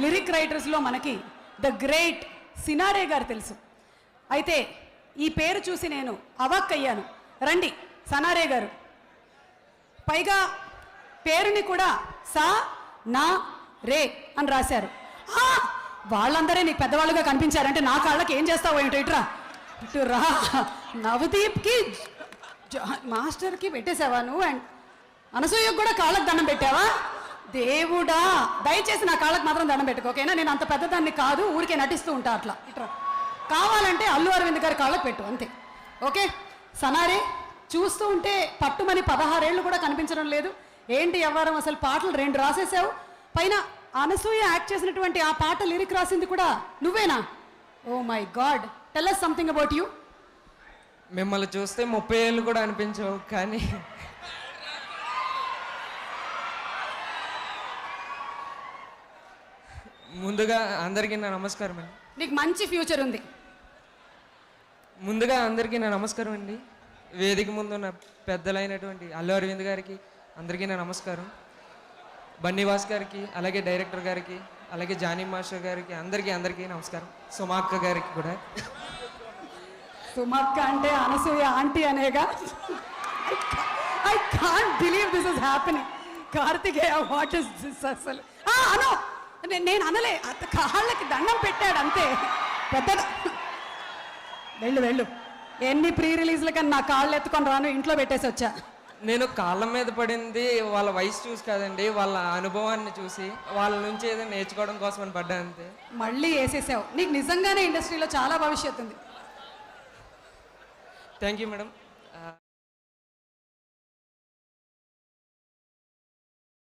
Lyric రైటర్స్లో మనకి the great CiNaRe గారు తెలుసు. అయితే ఈ పేరు చూసి నేను అవాక్కయ్యాను. రండి సనారే గారు. పైగా పేరుని కూడా సా నా రే అని రాశారు. వాళ్ళందరే నీకు పెద్దవాళ్ళుగా కనిపించారంటే నా కాళ్ళకి ఏం చేస్తావు ఏంటో, ఇట్రా ఇటు రా. నవదీప్కి మాస్టర్కి పెట్టేసావా నువ్వు? అండ్ అనసూయకు కూడా కాళ్ళకు దండం పెట్టావా? దేవుడా, దయచేసి నా కాళ్ళకు మాత్రం దండం పెట్టుకో, ఓకేనా? నేను అంత పెద్దదాన్ని కాదు, ఊరికే నటిస్తూ ఉంటా అట్లా. ఇట్రా, కావాలంటే అల్లు అరవింద్ గారి కాళ్ళకు పెట్టు, అంతే. ఓకే సనారే, చూస్తూ ఉంటే పట్టుమని 16 ఏళ్ళు కూడా కనిపించడం లేదు. ఏంటి వ్యవహారం అసలు? పాటలు 2 రాసేసావు. పైన అనసూయ యాక్ట్ చేసినటువంటి ఆ పాట లిరిక్ రాసింది కూడా నువ్వేనా? Oh my god, tell us something about you. మిమ్మల్ని చూస్తే 30 ఏళ్ళు కూడా అనిపించవు, కానీ ముందుగా అందరికీ నా నమస్కారం అండి. నీకు మంచి ఫ్యూచర్ ఉంది. ముందుగా అందరికీ నా నమస్కారం అండి. వేదిక ముందు ఉన్న పెద్దలైనటువంటి అల్లు అరవింద్ గారికి అందరికీ నా నమస్కారం. బన్నీవాస్ గారికి, అలాగే డైరెక్టర్ గారికి, అలాగే జానీ మాస్టర్ గారికి అందరికీ నమస్కారం. సుమాక్క గారికి కూడా. సుమక్క అంటే అనసూయ ఆంటీ అనేగా? I can't believe this is happening. Karthikeya, what is this అసలు? అను, నేను అనలే, కాళ్ళకి దండం పెట్టాడు అంతే. పెద్దగా వెళ్ళు. ఎన్ని ప్రీ రిలీజ్ల కన్నా నా కాళ్ళు ఎత్తుకొని రాను, ఇంట్లో పెట్టేసి వచ్చా. నేను కాళ్ళ మీద పడింది వాళ్ళ వయసు చూసి కాదండి, వాళ్ళ అనుభవాన్ని చూసి వాళ్ళ నుంచి ఏదో నేర్చుకోవడం కోసం అని పడ్డా అంతే. మళ్ళీ వేసేసావు. నీకు నిజంగానే ఇండస్ట్రీలో చాలా భవిష్యత్తు ఉంది. Thank you madam.